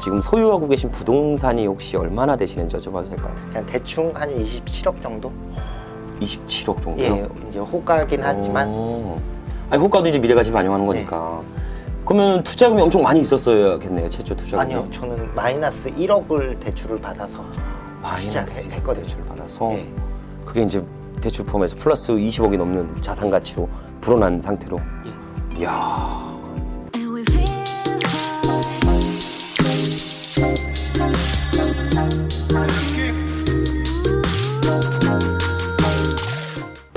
지금 소유하고 계신 부동산이 혹시 얼마나 되시는지 여쭤봐도 될까요? 그냥 대충 한 27억 정도? 27억 정도요? 예, 이제 호가긴 하지만 아니 호가도 이제 미래가치 반영하는 거니까. 그러면 투자금이 엄청 많이 있었어야겠네요, 최초 투자금이. 아니요, 저는 마이너스 1억을 대출을 받아서 시작했거든요. 대출을 받아서 예. 그게 이제 대출 포함해서 플러스 20억이 넘는 자산 가치로 불어난 상태로. 이야.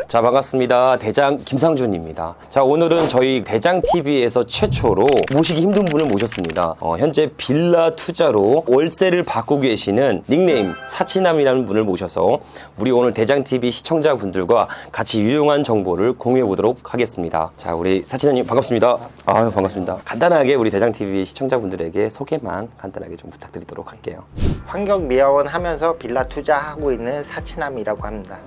자, 반갑습니다. 대장 김상준입니다. 자, 오늘은 저희 대장TV에서 최초로 모시기 힘든 분을 모셨습니다. 현재 빌라 투자로 월세를 받고 계시는 닉네임 사치남이라는 분을 모셔서 우리 오늘 대장TV 시청자분들과 같이 유용한 정보를 공유해 보도록 하겠습니다. 자, 우리 사치남님 반갑습니다. 아유, 반갑습니다. 간단하게 우리 대장TV 시청자분들에게 소개만 간단하게 좀 부탁드리도록 할게요. 환경미화원 하면서 빌라 투자하고 있는 사치남이라고 합니다.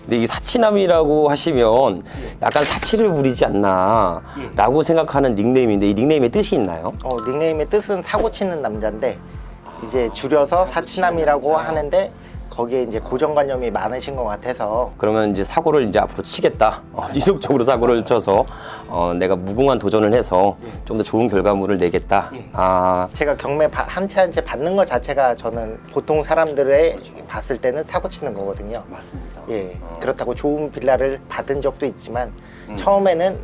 근데 이 사치남이라고 하시면 약간 사치를 부리지 않나 라고 생각하는 닉네임인데 이 닉네임의 뜻이 있나요? 닉네임의 뜻은 사고 치는 남자인데 이제 줄여서 사치남이라고 하는데 거기에 이제 고정관념이 많으신 것 같아서 그러면 이제 사고를 이제 앞으로 치겠다. 지속적으로 사고를 쳐서 내가 무궁한 도전을 해서 좀 더 좋은 결과물을 내겠다. 제가 경매 한 채 한 채 받는 것 자체가 저는 보통 사람들의 봤을 때는 사고 치는 거거든요. 맞습니다. 예, 그렇다고 좋은 빌라를 받은 적도 있지만 처음에는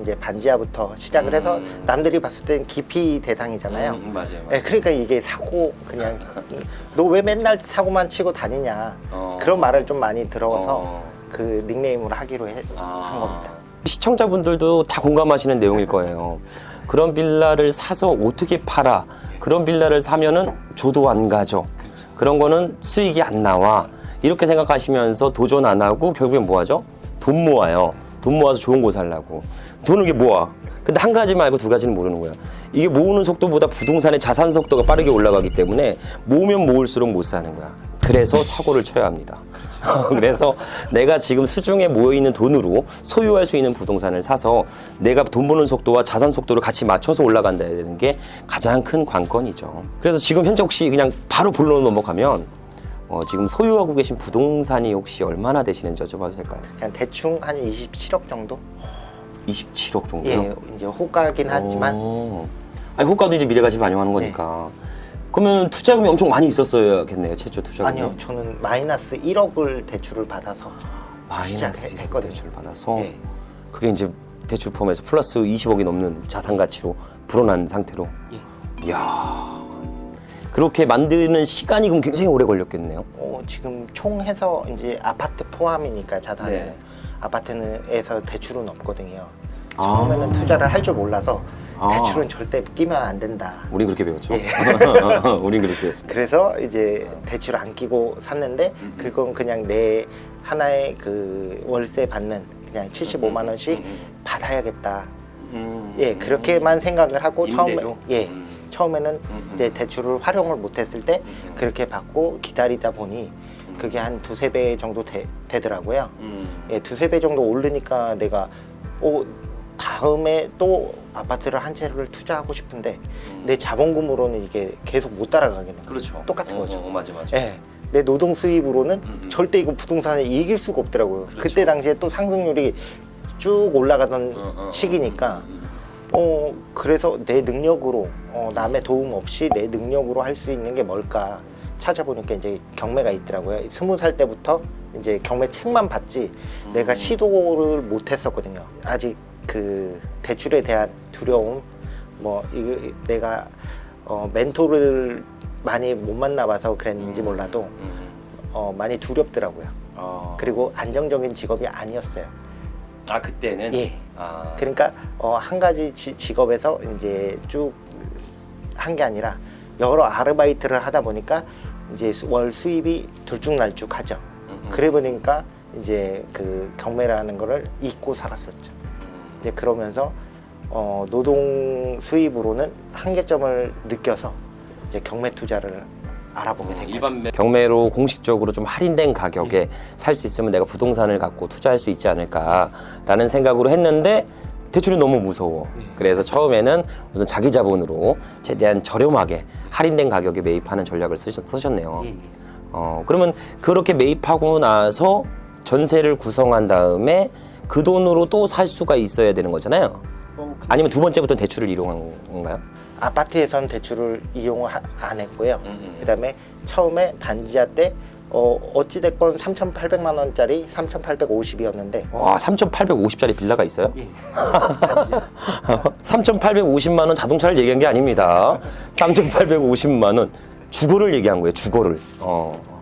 이제 반지하부터 시작을 해서 남들이 봤을 땐 기피 대상이잖아요. 맞아요. 예, 그러니까 이게 사고 그냥 너 왜 맨날 사고만 치고 다니냐 그런 말을 좀 많이 들어서 그 닉네임으로 하기로 한 겁니다. 시청자분들도 다 공감하시는 내용일 거예요. 그런 빌라를 사서 어떻게 팔아? 그런 빌라를 사면은 조도 안 가죠. 그런 거는 수익이 안 나와. 이렇게 생각하시면서 도전 안 하고 결국엔 뭐 하죠? 돈 모아요. 돈 모아서 좋은 곳 살라고. 돈을 이게 모아. 근데 한 가지 말고 두 가지는 모르는 거야. 이게 모으는 속도보다 부동산의 자산 속도가 빠르게 올라가기 때문에 모으면 모을수록 못 사는 거야. 그래서 사고를 쳐야 합니다. 그래서 내가 지금 수중에 모여있는 돈으로 소유할 수 있는 부동산을 사서 내가 돈 버는 속도와 자산 속도를 같이 맞춰서 올라간다 해야 되는 게 가장 큰 관건이죠. 그래서 지금 현재 혹시 그냥 바로 본론으로 넘어가면 지금 소유하고 계신 부동산이 혹시 얼마나 되시는지 여쭤봐도 될까요? 그냥 대충 한 27억 정도? 27억 정도요? 예, 이제 호가긴 하지만 아니 호가도 이제 미래가치 반영하는 거니까. 그러면 투자금이 엄청 많이 있었어야겠네요, 최초 투자금이. 아니요, 저는 마이너스 1억을 대출을 받아서 마이너스 시작했거든요. 대출을 받아서 예. 그게 이제 대출 포함해서 플러스 20억이 넘는 자산 가치로 불어난 상태로. 이야. 그렇게 만드는 시간이 그럼 굉장히 오래 걸렸겠네요. 지금 총 해서 이제 아파트 포함이니까 자산은 네. 아파트에서 대출은 없거든요. 처음에는 투자를 할 줄 몰라서 대출은 절대 끼면 안 된다. 우린 그렇게 배웠죠. 예. 우린 그렇게 배웠습니다. 그래서 이제 대출 안 끼고 샀는데 그건 그냥 내 하나의 그 월세 받는 그냥 75만 원씩 받아야겠다. 예, 그렇게만 생각을 하고 임대로? 처음에는 이제 대출을 활용을 못했을 때 그렇게 받고 기다리다 보니 그게 한 두세 배 정도 되더라고요. 예, 두세 배 정도 오르니까 내가 다음에 또 아파트를 한 채를 투자하고 싶은데 내 자본금으로는 이게 계속 못 따라가겠는 거예요. 그렇죠. 똑같은 거죠. 맞아. 예, 내 노동 수입으로는 절대 이거 부동산에 이길 수가 없더라고요. 그렇죠. 그때 당시에 또 상승률이 쭉 올라가던 시기니까 그래서 내 능력으로 남의 도움 없이 내 능력으로 할 수 있는 게 뭘까 찾아보니까 이제 경매가 있더라고요. 20살 때부터 이제 경매 책만 봤지 내가 시도를 못 했었거든요. 아직 그 대출에 대한 두려움, 이거 내가 멘토를 많이 못 만나봐서 그랬는지 몰라도 많이 두렵더라고요. 그리고 안정적인 직업이 아니었어요. 그때는? 예. 그러니까 한 가지 직업에서 이제 쭉 한 게 아니라 여러 아르바이트를 하다 보니까 이제 월 수입이 들쭉날쭉하죠. 그래 보니까 이제 그 경매라는 거를 잊고 살았었죠. 이제 그러면서 노동 수입으로는 한계점을 느껴서 이제 경매 투자를 알아보게 된 거죠. 경매로 공식적으로 좀 할인된 가격에 살 수 있으면 내가 부동산을 갖고 투자할 수 있지 않을까라는 생각으로 했는데 대출이 너무 무서워. 그래서 처음에는 우선 자기 자본으로 최대한 저렴하게 할인된 가격에 매입하는 전략을 쓰셨네요. 그러면 그렇게 매입하고 나서 전세를 구성한 다음에 그 돈으로 또 살 수가 있어야 되는 거잖아요. 아니면 두 번째부터 대출을 이용한 건가요? 아파트에선 대출을 이용 안 했고요. 그다음에 처음에 반지하 때 어찌됐건 3,800만 원짜리 3,850이었는데 와, 3,850짜리 빌라가 있어요? 예. 반지하. 3,850만 원 자동차를 얘기한 게 아닙니다. 3,850만 원 주거를 얘기한 거예요. 주거를.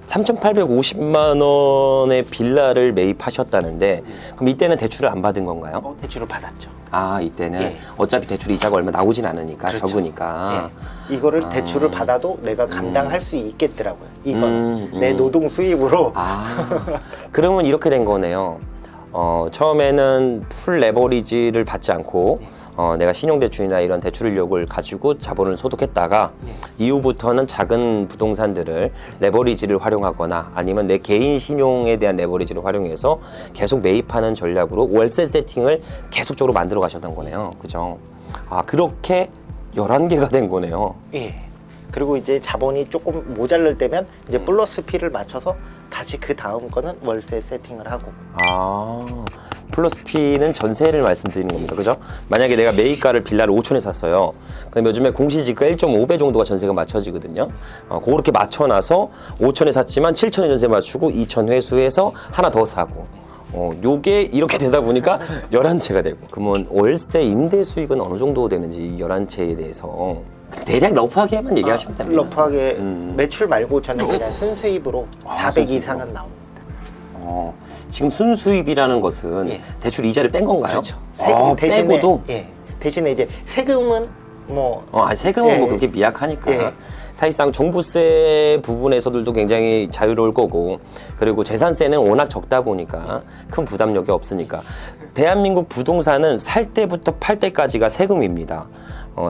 3,850만 원의 빌라를 매입하셨다는데 그럼 이때는 대출을 안 받은 건가요? 대출을 받았죠. 아, 이때는 예. 어차피 대출 이자가 얼마 나오진 않으니까 그렇죠. 적으니까. 예. 이거를 대출을 받아도 내가 감당할 수 있겠더라고요. 이건 내 노동 수입으로. 그러면 이렇게 된 거네요. 처음에는 풀 레버리지를 받지 않고 내가 신용대출이나 이런 대출력을 가지고 자본을 소득했다가 이후부터는 작은 부동산들을 레버리지를 활용하거나 아니면 내 개인 신용에 대한 레버리지를 활용해서 계속 매입하는 전략으로 월세 세팅을 계속적으로 만들어 가셨던 거네요. 그죠? 그렇게 11개가 된 거네요. 예. 그리고 이제 자본이 조금 모자랄 때면 이제 플러스 P를 맞춰서 다시 그 다음 거는 월세 세팅을 하고. 플러스 P는 전세를 말씀드리는 겁니다. 그죠? 만약에 내가 매입가를 빌라를 5천에 샀어요. 그럼 요즘에 공시지가 1.5배 정도가 전세가 맞춰지거든요. 그렇게 맞춰놔서 5천에 샀지만 7천에 전세 맞추고 2천 회수해서 하나 더 사고. 요게 이렇게 되다 보니까 11채가 되고. 그러면 월세 임대 수익은 어느 정도 되는지 이 11채에 대해서 대략 러프하게만 얘기하시면 됩니다. 러프하게 매출 말고 저는 그냥 순수입으로 400 순수입으로. 이상은 나옵니다. 지금 순수입이라는 것은 예. 대출 이자를 뺀 건가요? 그렇죠. 빼고도? 예. 대신에 이제 세금은 뭐 세금은 예. 뭐 그렇게 미약하니까 예. 사실상 종부세 부분에서들도 굉장히 자유로울 거고 그리고 재산세는 워낙 적다 보니까 큰 부담력이 없으니까 대한민국 부동산은 살 때부터 팔 때까지가 세금입니다.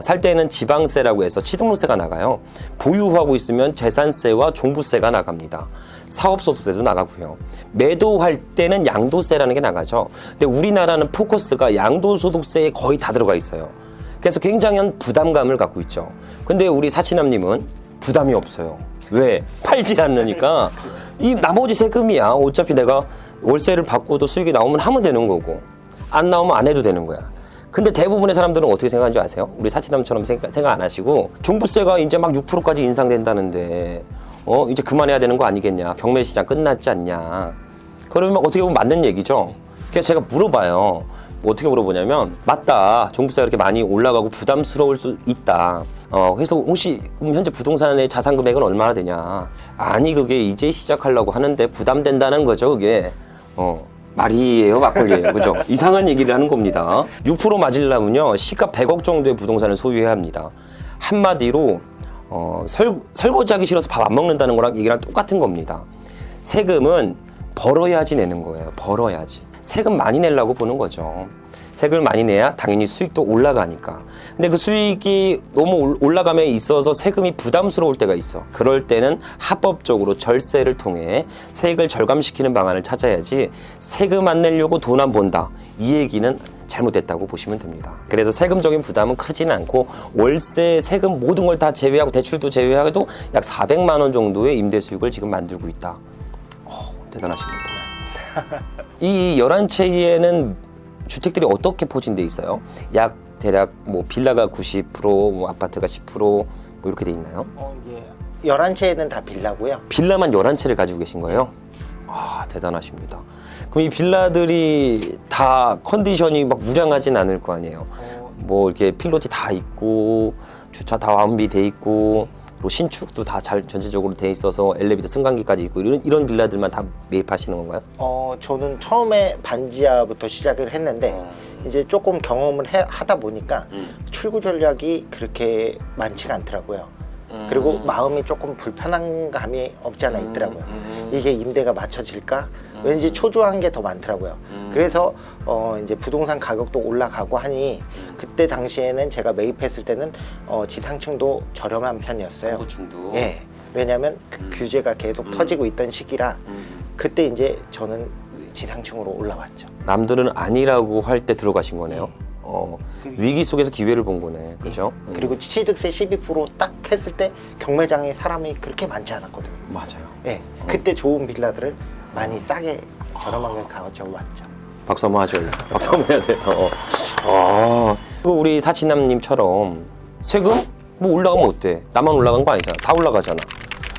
살 때는 지방세라고 해서 취등록세가 나가요. 보유하고 있으면 재산세와 종부세가 나갑니다. 사업소득세도 나가고요. 매도할 때는 양도세라는 게 나가죠. 근데 우리나라는 포커스가 양도소득세에 거의 다 들어가 있어요. 그래서 굉장한 부담감을 갖고 있죠. 근데 우리 사치남님은 부담이 없어요. 왜? 팔지 않으니까 이 나머지 세금이야. 어차피 내가 월세를 받고도 수익이 나오면 하면 되는 거고 안 나오면 안 해도 되는 거야. 근데 대부분의 사람들은 어떻게 생각하는지 아세요? 우리 사치남처럼 생각 안 하시고 종부세가 이제 막 6%까지 인상된다는데 이제 그만해야 되는 거 아니겠냐. 경매시장 끝났지 않냐. 그러면 어떻게 보면 맞는 얘기죠. 그래서 제가 물어봐요. 어떻게 물어보냐면 맞다. 종부세가 그렇게 많이 올라가고 부담스러울 수 있다. 그래서 혹시 현재 부동산의 자산 금액은 얼마나 되냐. 아니 그게 이제 시작하려고 하는데 부담된다는 거죠. 그게 말이에요, 막걸리예요. 그죠? 이상한 얘기를 하는 겁니다. 6% 맞으려면요 시가 100억 정도의 부동산을 소유해야 합니다. 한마디로 설거지하기 싫어서 밥 안 먹는다는 거랑 얘기랑 똑같은 겁니다. 세금은 벌어야지 내는 거예요. 벌어야지. 세금 많이 내려고 보는 거죠. 세금을 많이 내야 당연히 수익도 올라가니까. 근데 그 수익이 너무 올라감에 있어서 세금이 부담스러울 때가 있어. 그럴 때는 합법적으로 절세를 통해 세액을 절감시키는 방안을 찾아야지 세금 안 내려고 돈 안 번다. 이 얘기는 잘못됐다고 보시면 됩니다. 그래서 세금적인 부담은 크지는 않고 월세, 세금 모든 걸 다 제외하고 대출도 제외하고도 약 400만 원 정도의 임대 수익을 지금 만들고 있다. 대단하십니다. 이 11채에는 주택들이 어떻게 포진돼 있어요? 약 대략 뭐 빌라가 90%, 뭐 아파트가 10% 뭐 이렇게 돼 있나요? 이제 11채는 다 빌라고요. 빌라만 11채를 가지고 계신 거예요? 대단하십니다. 그럼 이 빌라들이 다 컨디션이 막 무량하진 않을 거 아니에요? 뭐 이렇게 필로티 다 있고 주차 다 완비돼 있고 그리고 신축도 다 잘 전체적으로 돼 있어서 엘리베이터 승강기까지 있고 이런 빌라들만 다 매입하시는 건가요? 저는 처음에 반지하부터 시작을 했는데 이제 조금 경험을 하다 보니까 출구 전략이 그렇게 많지가 않더라고요. 그리고 마음이 조금 불편한 감이 없지 않아 있더라고요. 이게 임대가 맞춰질까? 왠지 초조한 게 더 많더라고요. 그래서 이제 부동산 가격도 올라가고 하니 그때 당시에는 제가 매입했을 때는 지상층도 저렴한 편이었어요. 고층도. 예. 왜냐하면 규제가 계속 터지고 있던 시기라 그때 이제 저는 지상층으로 올라왔죠. 남들은 아니라고 할 때 들어가신 거네요. 위기 속에서 기회를 본 거네. 그죠? 그리고 취득세 12%딱 했을 때 경매장에 사람이 그렇게 많지 않았거든요. 맞아요. 예, 그때 좋은 빌라들을 많이 싸게 저렴하게 가져왔죠. 박수 한번 하죠. 박수 한번 해야 돼요. 그리고 우리 사치남님처럼 세금 뭐 올라가면 어때? 나만 올라간 거 아니잖아. 다 올라가잖아.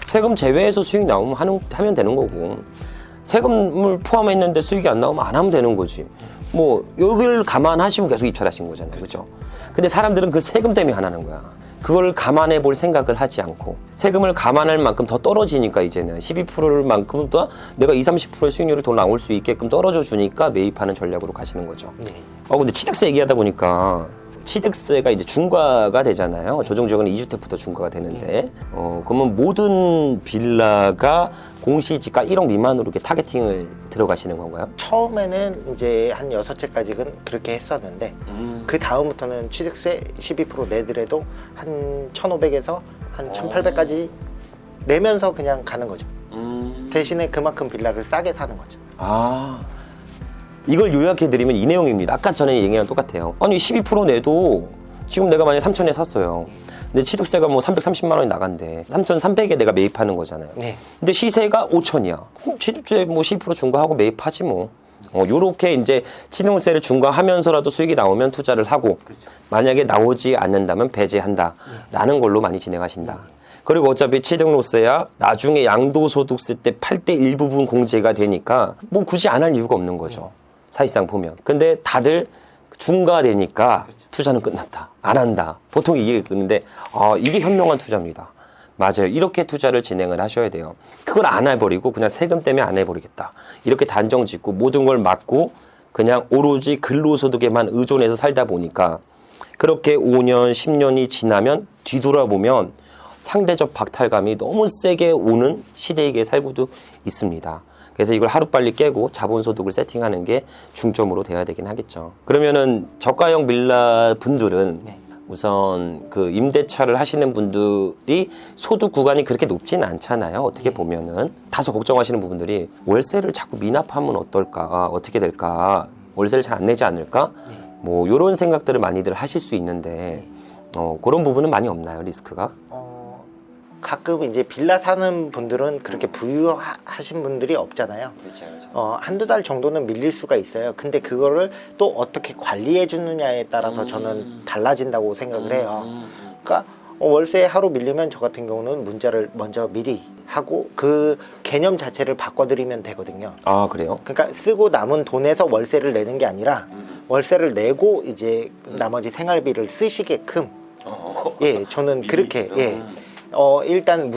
세금 제외해서 수익 나오면 하면 되는 거고, 세금을 포함했는데 수익이 안 나오면 안 하면 되는 거지. 뭐 여기를 감안하시고 계속 입찰하신 거잖아요. 그죠? 근데 사람들은 그 세금 때문에 안 하는 거야. 그걸 감안해 볼 생각을 하지 않고, 세금을 감안할 만큼 더 떨어지니까 이제는 12%를 만큼 더 내가 20-30%의 수익률이 더 나올 수 있게끔 떨어져 주니까 매입하는 전략으로 가시는 거죠. 네. 근데 취득세 얘기하다 보니까 취득세가 이제 중과가 되잖아요. 조정지역은 2주택부터 중과가 되는데, 그러면 모든 빌라가 공시지가 1억 미만으로 이렇게 타겟팅을 들어가시는 건가요? 처음에는 이제 한 6채까지는 그렇게 했었는데 그 다음부터는 취득세 12% 내더라도 한 1,500에서 한 1,800까지 내면서 그냥 가는 거죠. 대신에 그만큼 빌라를 싸게 사는 거죠. 이걸 요약해드리면 이 내용입니다. 아까 전에 얘기랑 똑같아요. 아니 12% 내도 지금 내가 만약에 3,000에 샀어요. 근데 취득세가 뭐 330만 원이 나간대. 3,300에 내가 매입하는 거잖아요. 네. 근데 시세가 5,000이야. 취득세 뭐 12% 중과하고 매입하지 뭐. 요렇게 이제 취득세를 중과하면서라도 수익이 나오면 투자를 하고, 만약에 나오지 않는다면 배제한다라는 걸로 많이 진행하신다. 그리고 어차피 취득세야 나중에 양도소득세 때 8대 1부분 공제가 되니까 뭐 굳이 안 할 이유가 없는 거죠. 사실상 보면. 근데 다들 중과되니까 투자는 끝났다. 안 한다. 보통 이게 그런데 이게 현명한 투자입니다. 맞아요. 이렇게 투자를 진행을 하셔야 돼요. 그걸 안 해버리고 그냥 세금 때문에 안 해버리겠다. 이렇게 단정 짓고 모든 걸 막고 그냥 오로지 근로소득에만 의존해서 살다 보니까 그렇게 5년, 10년이 지나면 뒤돌아보면 상대적 박탈감이 너무 세게 오는 시대에 살고도 있습니다. 그래서 이걸 하루빨리 깨고 자본소득을 세팅하는 게 중점으로 돼야 되긴 하겠죠. 그러면은 저가형 빌라 분들은 우선 그 임대차를 하시는 분들이 소득 구간이 그렇게 높지는 않잖아요. 어떻게 보면은 다소 걱정하시는 부분들이 월세를 자꾸 미납하면 어떨까, 어떻게 될까, 월세를 잘 안 내지 않을까, 뭐 이런 생각들을 많이들 하실 수 있는데 그런 부분은 많이 없나요, 리스크가? 가끔 이제 빌라 사는 분들은 그렇게 부유하신 분들이 없잖아요. 그렇죠. 한두 달 정도는 밀릴 수가 있어요. 근데 그거를 또 어떻게 관리해 주느냐에 따라서 저는 달라진다고 생각을 해요. 그러니까 월세 하루 밀리면 저 같은 경우는 문자를 먼저 미리 하고 그 개념 자체를 바꿔드리면 되거든요. 아, 그래요? 그러니까 쓰고 남은 돈에서 월세를 내는 게 아니라 월세를 내고 이제 나머지 생활비를 쓰시게끔, 예, 저는 그렇게, 예. 일단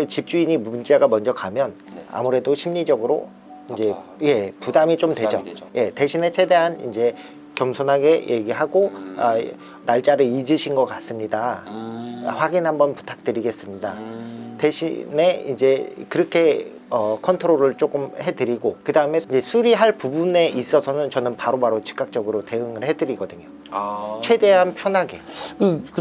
집주인이 문자가 먼저 가면 아무래도 심리적으로 이제 부담이 좀 되죠. 예, 대신에 최대한 이제 겸손하게 얘기하고 날짜를 잊으신 것 같습니다. 확인 한번 부탁드리겠습니다. 대신에 이제 그렇게 컨트롤을 조금 해드리고, 그 다음에 이제 수리할 부분에 있어서는 저는 바로바로 즉각적으로 대응을 해드리거든요. 최대한 편하게.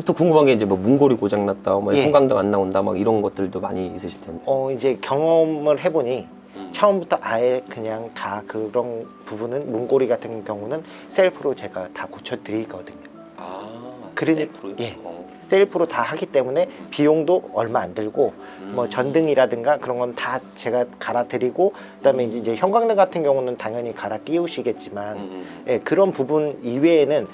또 궁금한 게 이제 뭐 문고리 고장났다, 뭐 예. 형광등 안 나온다, 막 이런 것들도 많이 있으실 텐데. 이제 경험을 해보니 처음부터 아예 그냥 다 그런 부분은 문고리 같은 경우는 셀프로 제가 다 고쳐드리거든요. 셀프로요? 예. 셀프로 다 하기 때문에 비용도 얼마 안 들고, 뭐 전등이라든가 그런 건 다 제가 갈아드리고, 그다음에 이제 형광등 같은 경우는 당연히 갈아 끼우시겠지만, 예, 그런 부분 이외에는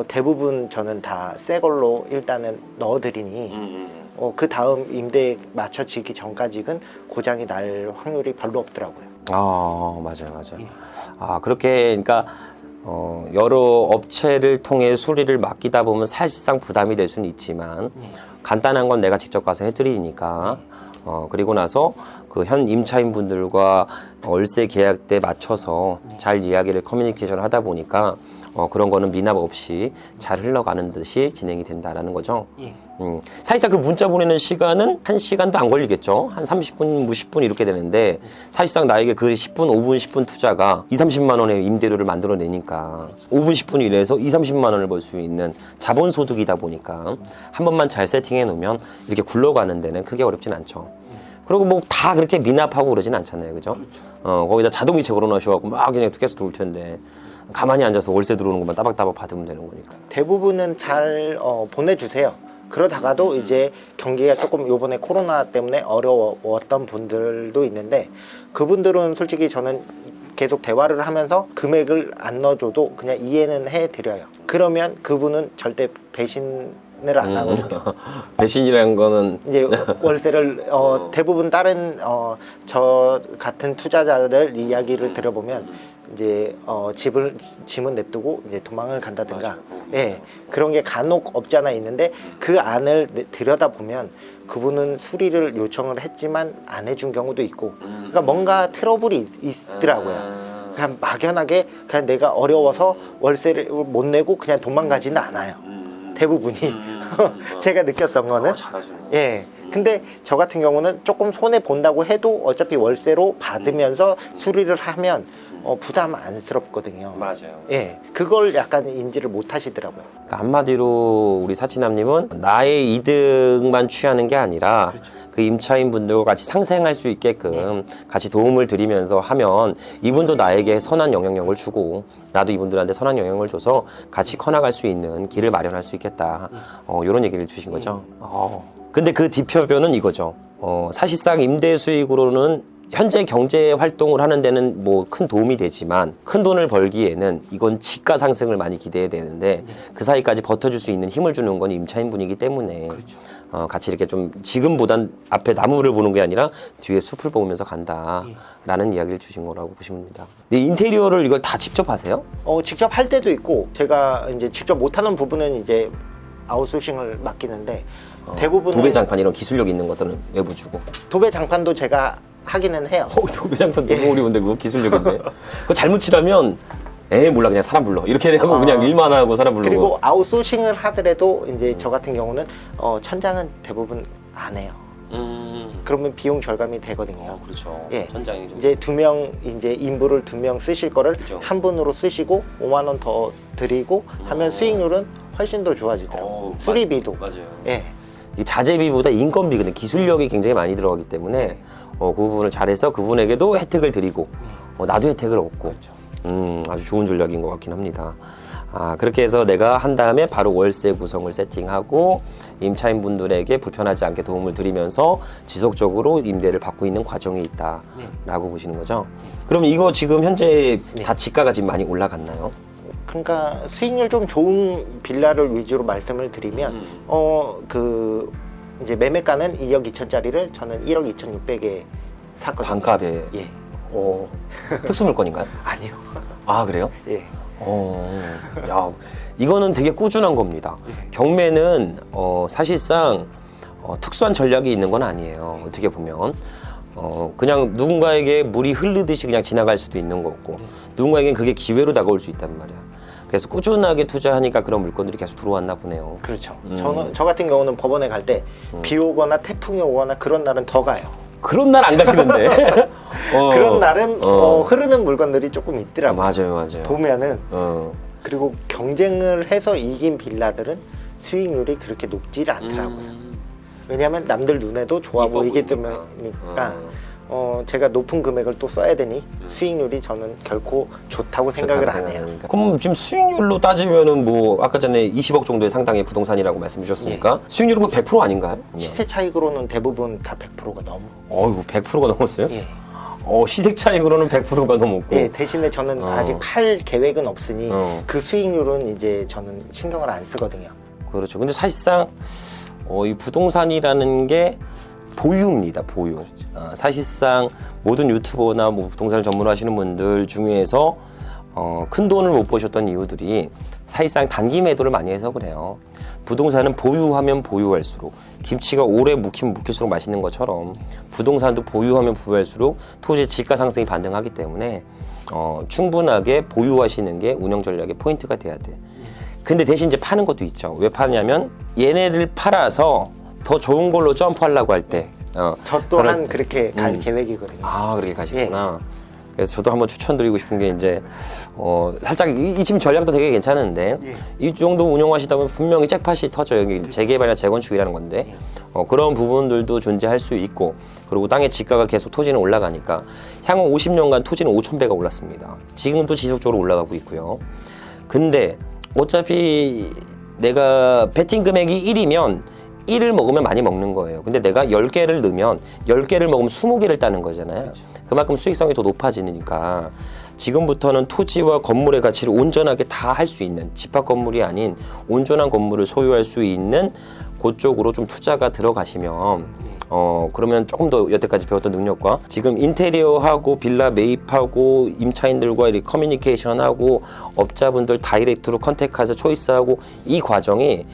대부분 저는 다 새 걸로 일단은 넣어드리니 그 다음 임대 맞춰지기 전까지는 고장이 날 확률이 별로 없더라고요. 맞아요. 그렇게, 그러니까, 여러 업체를 통해 수리를 맡기다 보면 사실상 부담이 될 수는 있지만, 간단한 건 내가 직접 가서 해드리니까, 그리고 나서 그 현 임차인 분들과 월세 계약 때 맞춰서 잘 이야기를 커뮤니케이션을 하다 보니까, 그런 거는 미납 없이 잘 흘러가는 듯이 진행이 된다라는 거죠. 사실상 그 문자 보내는 시간은 1시간도 안 걸리겠죠. 한 30분, 10분 이렇게 되는데, 사실상 나에게 그 10분, 5분, 10분 투자가 2-30만 원의 임대료를 만들어내니까 5분, 10분 일해서 2-30만 원을 벌 수 있는 자본소득이다 보니까 한 번만 잘 세팅해 놓으면 이렇게 굴러가는 데는 크게 어렵진 않죠. 그리고 뭐 다 그렇게 미납하고 그러진 않잖아요. 그죠? 거기다 자동이체 걸어놓으셔갖고 막 그냥 계속 돌 텐데. 가만히 앉아서 월세 들어오는 것만 따박따박 받으면 되는 거니까. 대부분은 잘 보내주세요. 그러다가도 이제 경기가 조금 요번에 코로나 때문에 어려웠던 분들도 있는데, 그분들은 솔직히 저는 계속 대화를 하면서 금액을 안 넣어줘도 그냥 이해는 해드려요. 그러면 그분은 절대 배신을 안 하거든요. 배신이라는 거는 이제 월세를 대부분 다른 저 같은 투자자들 이야기를 들어보면 이제 집은 냅두고 이제 도망을 간다든가, 예, 그런 게 간혹 없지 않아 있는데, 그 안을 들여다 보면 그분은 수리를 요청을 했지만 안 해준 경우도 있고, 그러니까 뭔가 트러블이 있더라고요. 그냥 막연하게 그냥 내가 어려워서 월세를 못 내고 그냥 도망가지는 않아요. 대부분이. 제가 느꼈던 거는. 예. 근데 저 같은 경우는 조금 손해 본다고 해도 어차피 월세로 받으면서 수리를 하면 부담 안스럽거든요. 맞아요. 예. 그걸 약간 인지를 못 하시더라고요. 그러니까 한마디로 우리 사치남님은 나의 이득만 취하는 게 아니라 그 임차인 분들과 같이 상생할 수 있게끔 같이 도움을 드리면서 하면 이분도 나에게 선한 영향력을 주고 나도 이분들한테 선한 영향을 줘서 같이 커나갈 수 있는 길을 마련할 수 있겠다. 이런 얘기를 주신 거죠. 근데 그 뒤편은 이거죠. 사실상 임대 수익으로는 현재 경제 활동을 하는 데는 뭐 큰 도움이 되지만 큰 돈을 벌기에는 이건 지가 상승을 많이 기대해야 되는데 그 사이까지 버텨줄 수 있는 힘을 주는 건 임차인 분이기 때문에 같이 이렇게 좀 지금보단 앞에 나무를 보는 게 아니라 뒤에 숲을 보면서 간다라는 이야기를 주신 거라고 보시면 됩니다. 근데 인테리어를 이걸 다 직접 하세요? 직접 할 때도 있고, 제가 이제 직접 못하는 부분은 이제 아웃소싱을 맡기는데, 대부분 도배장판 이런 기술력 있는 것들은 외부 주고. 도배 장판도 제가 하기는 해요. 도배장판 너무 어려운데 그거 기술력인데. 그거 잘못 칠하면 몰라 그냥 사람 불러 이렇게 하면 그냥 일만 하고 사람 부르고. 그리고 아웃소싱을 하더라도 이제 저 같은 경우는 천장은 대부분 안 해요. 그러면 비용 절감이 되거든요. 그렇죠. 예. 천장이 좀. 이제 이제 인부를 2명 쓰실 거를 그죠. 한 분으로 쓰시고 5만 원 더 드리고 하면 수익률은 훨씬 더 좋아지더라고요. 수리비도. 맞아요. 예. 이 자재비보다 인건비거든. 기술력이 굉장히 많이 들어가기 때문에 그 부분을 잘해서 그분에게도 혜택을 드리고 나도 혜택을 얻고. 아주 좋은 전략인 것 같긴 합니다. 그렇게 해서 내가 한 다음에 바로 월세 구성을 세팅하고 임차인 분들에게 불편하지 않게 도움을 드리면서 지속적으로 임대를 받고 있는 과정이 있다라고 보시는 거죠. 그럼 이거 지금 현재 다 지가가 지금 많이 올라갔나요? 그러니까 수익률 좀 좋은 빌라를 위주로 말씀을 드리면 그 이제 매매가는 2억 2천짜리를 저는 1억 2,600에 샀거든요. 반값에. 예. 특수 물건인가요? 아니요. 그래요? 예. 야, 이거는 되게 꾸준한 겁니다. 경매는 사실상 특수한 전략이 있는 건 아니에요. 어떻게 보면 그냥 누군가에게 물이 흐르듯이 그냥 지나갈 수도 있는 거고 누군가에겐 그게 기회로 다가올 수 있단 말이야. 그래서 꾸준하게 투자하니까 그런 물건들이 계속 들어왔나 보네요. 그렇죠. 저 같은 경우는 법원에 갈 때 비 오거나 태풍이 오거나 그런 날은 더 가요. 그런 날 안 가시는데? 그런 날은 흐르는 물건들이 조금 있더라고요. 맞아요. 보면은 그리고 경쟁을 해서 이긴 빌라들은 수익률이 그렇게 높지 않더라고요. 왜냐하면 남들 눈에도 좋아 보이기 때문이니까 제가 높은 금액을 또 써야 되니 수익률이 저는 결코 좋다고 생각을 안 해요. 그럼 지금 수익률로 따지면은 뭐 아까 전에 20억 정도의 상당의 부동산이라고 말씀 주셨으니까 수익률은 100% 아닌가요? 시세 차익으로는 대부분 다 100%가 넘어. 어이구 100%가 넘었어요? 예. 시세 차익으로는 100%가 넘었고. 예, 대신에 저는 아직 팔 계획은 없으니 그 수익률은 이제 저는 신경을 안 쓰거든요. 그렇죠. 근데 사실상 이 부동산이라는 게 보유입니다. 보유. 사실상 모든 유튜버나 뭐 부동산을 전문하시는 분들 중에서 큰 돈을 못 버셨던 이유들이 사실상 단기 매도를 많이 해서 그래요. 부동산은 보유하면 보유할수록 김치가 오래 묵히면 묵힐수록 맛있는 것처럼 부동산도 보유하면 보유할수록 토지의 지가 상승이 반등하기 때문에 충분하게 보유하시는 게 운영 전략의 포인트가 돼야 돼. 근데 대신 이제 파는 것도 있죠. 왜 파냐면 얘네를 팔아서 더 좋은 걸로 점프하려고 할 때 저 또한 그렇게 갈 계획이거든요. 그렇게 가시구나. 그래서 저도 한번 추천드리고 싶은 게 이제 살짝 이 지금 전략도 되게 괜찮은데 이 정도 운영하시다 보면 분명히 잭팟이 터져요. 여기 재개발이나 재건축이라는 건데 그런 부분들도 존재할 수 있고 그리고 땅의 지가가 계속 토지는 올라가니까 향후 50년간 토지는 5,000배가 올랐습니다. 지금도 지속적으로 올라가고 있고요. 근데 어차피 내가 베팅 금액이 1이면 1을 먹으면 많이 먹는 거예요. 근데 내가 10개를 넣으면 10개를 먹으면 20개를 따는 거잖아요. 그만큼 수익성이 더 높아지니까 지금부터는 토지와 건물의 가치를 온전하게 다 할 수 있는 집합 건물이 아닌 온전한 건물을 소유할 수 있는 그쪽으로 좀 투자가 들어가시면 그러면 조금 더 여태까지 배웠던 능력과 지금 인테리어하고 빌라 매입하고 임차인들과 이렇게 커뮤니케이션하고 업자분들 다이렉트로 컨택해서 초이스하고 이 과정이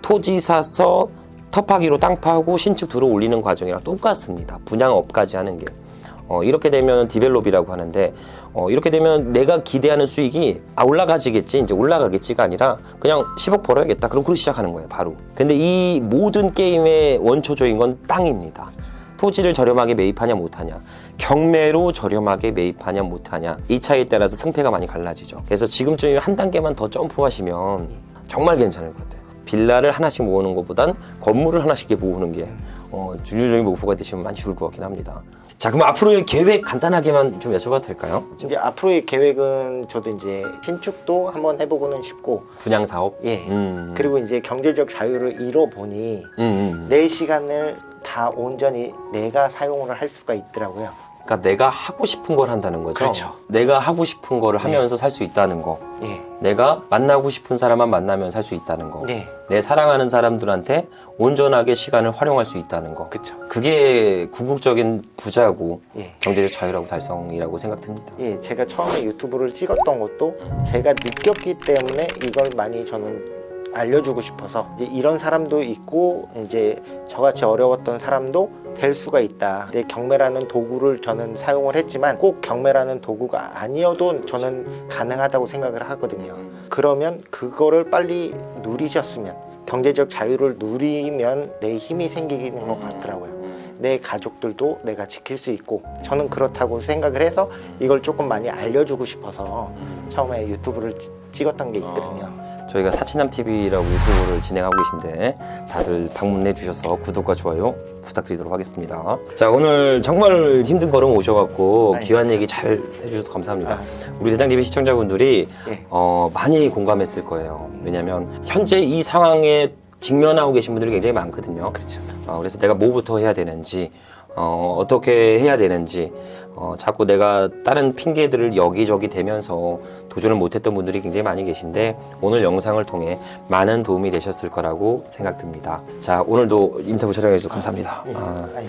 토지 사서 터파기로 땅 파고 신축 들어 올리는 과정이랑 똑같습니다. 분양업까지 하는 게. 이렇게 되면 디벨롭이라고 하는데 이렇게 되면 내가 기대하는 수익이 올라가지겠지 이제 올라가겠지가 아니라 그냥 10억 벌어야겠다 그럼 그렇게 시작하는 거예요 바로. 근데 이 모든 게임의 원초적인 건 땅입니다. 토지를 저렴하게 매입하냐 못하냐 경매로 저렴하게 매입하냐 못하냐 이 차이에 따라서 승패가 많이 갈라지죠. 그래서 지금쯤 한 단계만 더 점프하시면 정말 괜찮을 것 같아요. 빌라를 하나씩 모으는 것보단 건물을 하나씩 모으는 게 주류적인 목표가 되시면 많이 좋을 것 같긴 합니다. 자, 그럼 앞으로의 계획 간단하게만 좀 여쭤봐도 될까요? 이제 앞으로의 계획은 저도 이제 신축도 한번 해보고는 싶고 분양 사업? 예. 그리고 이제 경제적 자유를 잃어보니 음. 내 시간을 다 온전히 내가 사용을 할 수가 있더라고요. 그러니까 내가 하고 싶은 걸 한다는 거죠? 그렇죠. 내가 하고 싶은 거를 하면서 살 수 있다는 거. 예. 내가 만나고 싶은 사람만 만나면 살 수 있다는 거. 네. 내 사랑하는 사람들한테 온전하게 시간을 활용할 수 있다는 거. 그쵸. 그게 궁극적인 부자고 예. 경제적 자유라고 달성이라고 생각됩니다. 예, 제가 처음에 유튜브를 찍었던 것도 제가 느꼈기 때문에 이걸 많이 저는 알려주고 싶어서 이제 이런 사람도 있고 이제 저같이 어려웠던 사람도 될 수가 있다. 내 경매라는 도구를 저는 사용을 했지만 꼭 경매라는 도구가 아니어도 저는 가능하다고 생각을 하거든요. 그러면 그거를 빨리 누리셨으면 경제적 자유를 누리면 내 힘이 생기는 것 같더라고요. 내 가족들도 내가 지킬 수 있고 저는 그렇다고 생각을 해서 이걸 조금 많이 알려주고 싶어서 처음에 유튜브를 찍었던 게 있거든요. 저희가 사치남TV라고 유튜브를 진행하고 계신데 다들 방문해 주셔서 구독과 좋아요 부탁드리도록 하겠습니다. 자, 오늘 정말 힘든 걸음 오셔갖고 귀한 얘기 잘 해주셔서 감사합니다. 우리 대장TV 시청자분들이 예. 많이 공감했을 거예요. 왜냐하면 현재 이 상황에 직면하고 계신 분들이 굉장히 많거든요. 그렇죠. 그래서 내가 뭐부터 해야 되는지 어떻게 해야 되는지 자꾸 내가 다른 핑계들을 여기저기 대면서 도전을 못했던 분들이 굉장히 많이 계신데 오늘 영상을 통해 많은 도움이 되셨을 거라고 생각됩니다. 자, 오늘도 인터뷰 촬영해 주셔서 감사합니다. 아니.